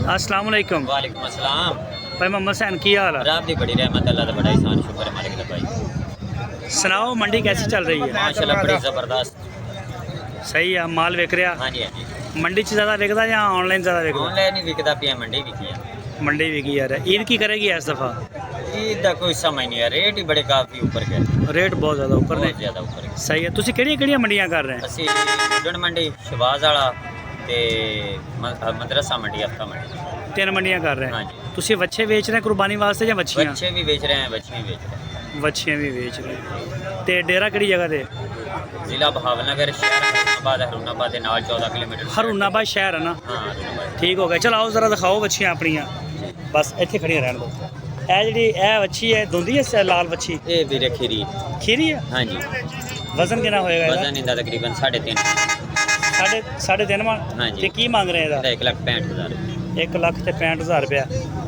अस्सलाम वालेकुम। वालेकुम अस्सलाम। भाई मोहम्मद सैन की हाल है? रब दी बड़ी रहमत, अल्लाह दा बड़ा एहसान, शुक्र है मालिक दा भाई। सुनाओ मंडी कैसी चल रही है? माशाल्लाह बड़ी ज़बरदस्त। सही है, माल विक रहा? हाँ जी हाँ जी। मंडी च ज़्यादा विकदा या ऑनलाइन ज़्यादा विकदा? ऑनलाइन ही विकदा पिया, मंडी विकी है। मंडी विकी यार। ईद की करेगी इस दफ़ा? ईद दा कोई समझ नहीं है, रेट ही बड़े काफ़ी ऊपर गए, रेट बहुत ज़्यादा ऊपर ने। बहुत ज़्यादा ऊपर गए। सही है। तुसी किहड़ियां मंडियां कर रहे हैं? ਅਸੀਂ ਗੁੱਡਣ ਮੰਡੀ, ਸ਼ਵਾਜ਼ ਵਾਲਾ ਤੇ ਮਦਰਸਾ ਮੰਡੀ, ਹਫਤਾ ਮੰਡੀ। तीन मंडियां कर रहे हाँ हैं। जी। तुसी बच्चे बेच रहे हैं कुर्बानी वास्ते या बच्चियां? बच्चे भी बेच रहे हैं, बच्चियां भी बेच रहे हैं। बच्चियां भी बेच रहे हैं। ते डेरा किहड़ी जगह ते? ਜ਼ਿਲ੍ਹਾ ਬਹਾਵਲਨਗਰ, शहर हरूनाबाद। हरूनाबाद ਦੇ ਨਾਲ 14 किलोमीटर। हरूनाबाद शहर है ना? हाँ हरूनाबाद। ठीक हो गया। चलो आओ जरा दिखाओ बच्चियां अपनियां। बस इत्थे खड़ियां रहन दो। ए बच्ची है दोंदी है लाल बच्ची? ਇਹ ਵੀਰੇ ਖੀਰੀ। खीरी है? हाँ जी। वजन कितना होएगा इसदा? वजन ਇਹਦਾ ਤਕਰੀਬਨ 3.5। साढ़े तीन मन। हाँ जी। ते की मांग रहे हैं ਇਹਦਾ 1,65,000। 1,65,000 रुपया।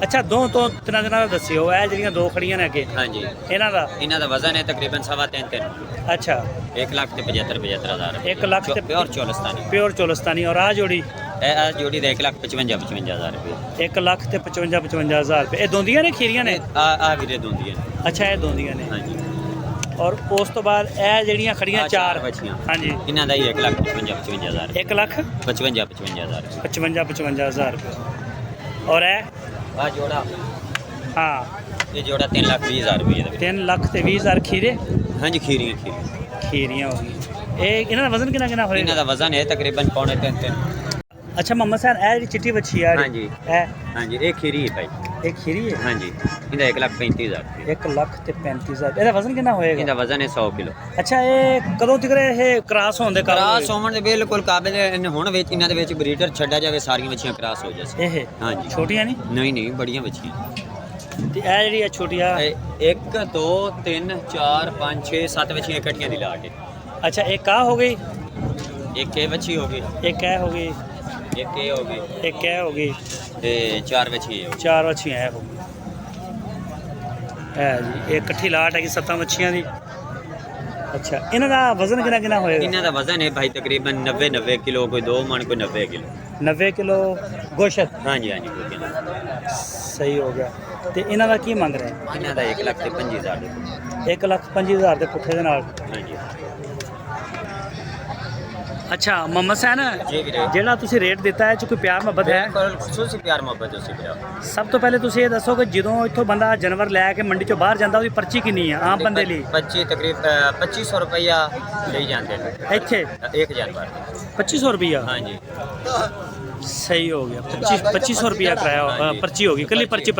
अच्छा दो तो तिना दिनों का दसियो ए ਜਿਹੜੀਆਂ ਦੋ ਖੜੀਆਂ ਨੇ ਅੱਗੇ हाँ जी। ਇਹਨਾਂ ਦਾ? ਇਹਨਾਂ ਦਾ ਵਜ਼ਨ ਹੈ ਤਕਰੀਬਨ 3.5 अच्छा 1,75,000। 1 ਲੱਖ ਤੇ ਪਿਓਰ ਚੋਲਸਤਾਨੀ। ਪਿਓਰ ਚੋਲਸਤਾਨੀ। ਔਰ ਆ ਜੋੜੀ ਇਹ ਆ ਜੋੜੀ ਦਾ 1,55,000 ਰੁਪਏ। 1,55,000 ਰੁਪਏ। ਇਹ ਦੋਂਦੀਆਂ ਨੇ ਖੀਰੀਆਂ ਨੇ? ਆ ਵੀਰੇ ਦੋਂਦੀਆਂ ਨੇ। ਅੱਛਾ ਇਹ ਦੋਂਦੀਆਂ ਨੇ। ਹਾਂ ਜੀ। ਔਰ ਉਸ ਤੋਂ ਬਾਅਦ ਇਹ ਜਿਹੜੀਆਂ ਖੜੀਆਂ ਆਹ ਚਾਰ ਬੱਚੀਆਂ। ਹਾਂਜੀ ਇਹਨਾਂ ਦਾ ਹੀ 1,55,000। 1,55,000 55,000 ਰੁਪਏ। ਔਰ ਇਹ ਆ ਜੋੜਾ, ਹਾਂ ਇਹ ਜੋੜਾ 3,20,000 ਰੁਪਏ ਦਾ। 3,20,000 ਖੀਰੇ? ਹਾਂਜੀ ਖੀਰੀਆਂ। ਖੀਰੀਆਂ ਹੋ ਗਈ। ਇਹ ਇਹਨਾਂ ਦਾ ਵਜ਼ਨ ਕਿੰਨਾ ਇਹਨਾਂ ਹੋਏਗਾ? ਦਾ ਵਜ਼ਨ ਹੈ ਤਕਰੀਬਨ 3.5। ਅੱਛਾ ਮੁਹੰਮਦ ਸਾਹਿਬ ਇਹ ਜਿਹੜੀ ਚਿੱਟੀ ਬੱਚੀ ਆ ਹਾਂਜੀ। ਇਹ ਹਾਂਜੀ ਇਹ ਖੀਰੀ ਹੈ ਭਾਈ। ਇਹ ਖੀਰੀ ਹੈ? ਹਾਂਜੀ ਇਹਦਾ 1,35,000 ਰੁਪਏ। 1,35,000। ਇਹਦਾ ਵਜ਼ਨ ਕਿੰਨਾ ਹੋਏਗਾ? ਇਹਦਾ ਵਜ਼ਨ ਹੈ 100 ਕਿਲੋ। ਅੱਛਾ ਇਹ ਕਦੋਂ ਤੱਕ ਇਹ ਕ੍ਰਾਸ ਹੋਣ ਦੇ ਕ੍ਰਾਸ ਹੋਣ ਦੇ ਬਿਲਕੁਲ ਕਾਬਿਲ ਹੈ। ਹੁਣ ਵਿੱਚ ਇਹਨਾਂ ਦੇ ਵਿੱਚ ਬਰੀਡਰ ਛੱਡਿਆ ਜਾਵੇ, ਸਾਰੀਆਂ ਬੱਚੀਆਂ ਕ੍ਰਾਸ ਹੋ ਜਾਣ। ਇਹ ਹਾਂਜੀ। ਛੋਟੀਆਂ ਨਹੀਂ? ਨਹੀਂ ਬੜੀਆਂ ਬੱਚੀਆਂ। ਤੇ ਇਹ ਜਿਹੜੀ ਆ ਛੋਟੀਆਂ? 1 2 3 4 5 6 7 ਬੱਚੀਆਂ ਇਕੱਠੀਆਂ ਦੀ ਲਾ ਕੇ। ਅੱਛਾ ਇੱਕ ਆ ਹੋ ਗਈ, ਇੱਕ ਇਹ ਬੱਚੀ ਹੋ ਗਈ, ਇੱਕ ਇਹ ਹੋ ਗਈ, ਇੱਕ ਇਹ ਹੋ ਗਈ, ਇੱਕ ਇਹ ਹੋ ਗਈ, ਤੇ 4 ਬੱਚੀਆਂ ਹੋ ਗਈ। ਚਾਰ ਮੱਛੀਆਂ ਇਹ ਹੋ ਗਈ। ਇਹ ਜੀ ਇਹ ਇਕੱਠੀ ਲਾਟ ਹੈਗੀ 7 ਮੱਛੀਆਂ ਦੀ। ਅੱਛਾ ਇਹਨਾਂ ਦਾ ਵਜ਼ਨ ਕਿੰਨਾ ਹੋਏਗਾ? ਇਹਨਾਂ ਦਾ ਵਜ਼ਨ ਹੈ ਭਾਈ ਤਕਰੀਬਨ 90 ਕਿਲੋ, ਕੋਈ 2 ਮਣ, ਕੋਈ 90 ਕਿਲੋ। 90 ਕਿਲੋ ਗੋਸ਼ਤ? ਹਾਂਜੀ ਹਾਂਜੀ ਕੋਈ ਕਿਲੋ। ਸਹੀ ਹੋ ਗਿਆ। ਤੇ ਇਹਨਾਂ ਦਾ ਕੀ ਮੰਗ ਰਹੇ? ਇਹਨਾਂ ਦਾ 1,25,000 ਰੁਪਏ। 1,25,000 ਦੇ ਪੁੱਠੇ ਦੇ ਨਾਲ। ਹਾਂਜੀ। ਅੱਛਾ ਮੁਹੰਮਦ ਸੈਨ ਜੀ ਵੀਰੇ। ਜਿਹੜਾ ਤੁਸੀਂ ਰੇਟ ਦਿੱਤਾ ਹੈ ਚ ਕੋਈ ਪਿਆਰ ਮੁਹੱਬਤ ਹੈ? ਬਿਲਕੁਲ ਖੁਸ਼ੂਸੀ ਪਿਆਰ ਮੁਹੱਬਤ ਉਸੇ ਪਿਆ। ਸਭ ਤੋਂ ਪਹਿਲੇ ਤੁਸੀਂ ਇਹ ਦੱਸੋ ਕਿ ਜਦੋਂ ਇੱਥੋਂ ਬੰਦਾ ਜਾਨਵਰ ਲੈ ਕੇ ਮੰਡੀ ਚੋਂ ਬਾਹਰ ਜਾਂਦਾ ਉਹਦੀ ਪਰਚੀ ਕਿੰਨੀ ਆ ਆਮ ਬੰਦੇ ਲਈ? 25 ਤਕਰੀਬਨ 2500 ਰੁਪਇਆ ਲਈ ਜਾਂਦੇ ਨੇ ਇੱਥੇ? ਇੱਕ ਜਾਨਵਰ। 2500 ਰੁਪਇਆ? ਹਾਂਜੀ। ਸਹੀ ਹੋ ਗਿਆ। 2500 ਰੁਪਇਆ ਕਿਰਾਇਆ पर्ची होगी। कली पर्ची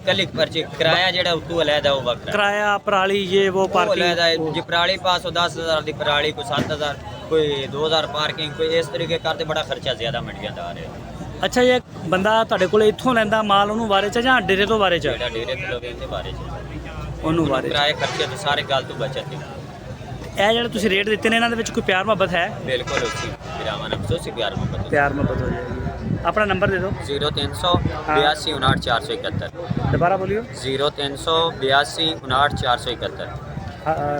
ਕੱਲੀ ਪਰਚੀ। ਕਿਰਾਇਆ ਜਿਹੜਾ ਉਤੋਂ ਅਲੱਗਾ ਉਹ ਵੱਖਰਾ। किराया पराली ये वो ਪਾਰਕਿੰਗ पार्किंग? ਜੇ ਪਰਾਲੀ ਪਾਸ ਹੋ 10,000 ਦੀ ਪਰਾਲੀ, ਕੋਈ 7,000, ਕੋਈ 2,000 ਪਾਰਕਿੰਗ, ਕੋਈ ਇਸ ਤਰੀਕੇ ਕਰਦੇ ਬੜਾ ਖਰਚਾ ਜ਼ਿਆਦਾ ਮੰਡੀਆਂ ਦਾ ਆ ਰਿਹਾ। ਅੱਛਾ ਇਹ ਬੰਦਾ ਤੁਹਾਡੇ ਕੋਲ ਇੱਥੋਂ ਲੈਂਦਾ ਮਾਲ ਉਹਨੂੰ ਵਾਰੇ ਚ ਜਾਂ ਡੇਰੇ ਤੋਂ ਵਾਰੇ ਚ? ਜਿਹੜਾ ਡੇਰੇ ਤੋਂ ਲਵੇ ਉਹਦੇ ਬਾਰੇ ਚ ਉਹਨੂੰ ਵਾਰੇ ਚ। ਕਿਰਾਏ ਖਰਚੇ ਤੋਂ ਸਾਰੇ ਗੱਲ ਤੋਂ ਬਚਤ ਹੈ। ਇਹ ਜਿਹੜੇ ਤੁਸੀਂ ਰੇਟ ਦਿੱਤੇ ਨੇ ਇਹਨਾਂ ਦੇ ਵਿੱਚ ਕੋਈ ਪਿਆਰ ਮੁਹੱਬਤ ਹੈ? ਬਿਲਕੁਲ ਉਸੇ ਵਿਰਾਵਾਂ ਨਾਲ ਉਸੇ ਪਿਆਰ ਮੁਹੱਬਤ। ਪਿਆਰ ਮੁਹੱਬਤ ਹੋ ਜਾਏਗੀ। अपना नंबर दे दो। 0300 82 59 471। दोबारा बोलियो। 0300 82 59 471।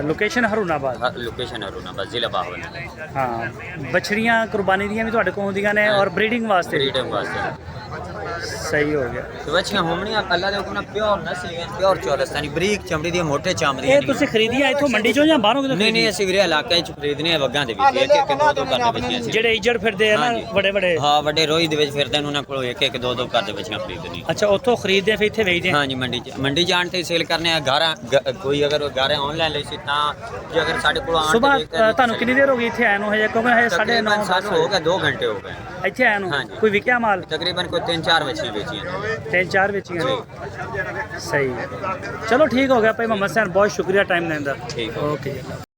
ਲੋਕੇਸ਼ਨ ਹਰੂਨਾਬਾਦ। ਲੋਕੇਸ਼ਨ ਹਰੂਨਾਬਾਦ, ਜ਼ਿਲ੍ਹਾ ਬਹਾਵਲਨਗਰ। ਹਾਂ ਬੱਛੜੀਆਂ ਕੁਰਬਾਨੀ ਦੀਆਂ ਵੀ ਤੁਹਾਡੇ ਕੋਲ ਹੁੰਦੀਆਂ ਨੇ ਔਰ ਬਰੀਡਿੰਗ ਵਾਸਤੇ? ਬਰੀਡਿੰਗ ਵਾਸਤੇ। ਸਹੀ ਹੋ ਗਿਆ। ਤੇ ਬੱਚੀਆਂ ਹੋਣੀਆਂ ਅੱਲਾ ਦੇ ਹੁਕਮ ਨਾਲ ਪਿਓਰ ਨਸਲ, ਪਿਓਰ ਚੌਲਸਤਾਨੀ, ਬਰੀਕ ਚਮੜੀ ਦੀਆਂ, ਮੋਟੇ ਚਮੜੀ ਇਹ ਤੁਸੀਂ ਖਰੀਦੀਆਂ ਇੱਥੋਂ ਮੰਡੀ ਚੋਂ ਜਾਂ ਬਾਹਰੋਂ ਕਿਤੋਂ? ਨਹੀਂ ਅਸੀਂ ਵੀਰੇ ਇਲਾਕੇ ਚ ਖਰੀਦਨੇ ਆ, ਵਗਾਂ ਦੇ ਵਿੱਚ ਇੱਕ ਇੱਕ ਦੋ ਕਰਦੇ ਬੱਚੀਆਂ ਸੀ। ਜਿਹੜੇ ਈਜੜ ਫਿਰਦੇ ਆ ਨਾ ਵੱਡੇ ਵੱਡੇ? ਹਾਂ ਵੱਡੇ ਰੋਈ ਦੇ ਵਿੱਚ ਫਿਰਦੇ ਨੇ, ਉਹਨਾਂ ਕੋਲੋਂ ਇੱਕ ਇੱਕ ਦੋ ਕਰਦੇ ਬੱਚੀਆਂ ਖਰੀਦਣੀ। ਅੱਛਾ ਉੱਥੋਂ ਖਰੀਦਦੇ ਫਿਰ ਇੱਥੇ ਵੇਚਦੇ? ਹਾਂਜੀ ਮੰਡੀ ਜਾਣ ਤੇ ਸੇਲ ਕਰਨੇ ਆ। ਗਾਰਾਂ ਕੋਈ ਅਗਰ ਗਾਰਾਂ ਆਨਲਾਈਨ ਲਈ ਸੀ ਤਾਂ ਜੇ ਅਗਰ ਸਾਡੇ ਕੋਲ ਆਣ ਸੁਬਾਹ ਤੁਹਾਨੂੰ ਕਿੰਨੀ ਦੇਰ ਹੋ ਗਈ ਇੱਥੇ ਆਏ ਨੂੰ? ਹਜੇ ਕਿਉਂਕਿ ਹਜੇ 9:30 ਸਾਨੂੰ ਹੋ ਗਿਆ 2 ਘੰਟੇ ਹੋ ਗਏ ਇੱਥੇ ਆਏ ਨੂੰ। ਕੋਈ ਵਿਕਿਆ ਮਾਲ? ਤਕਰੀਬਨ ਕੋਈ 3-4 ਬੱਚੀਆਂ ਵੇਚੀਆਂ ਨੇ। 3-4 ਵੇਚੀਆਂ ਨੇ। ਸਹੀ ਚਲੋ ਠੀਕ ਹੋ ਗਿਆ ਭਾਈ ਮੁਹੰਮਦ ਸੈਨ, ਬਹੁਤ ਸ਼ੁਕਰੀਆ ਟਾਈਮ ਦੇਣ ਦਾ। ਠੀਕ ਓਕੇ।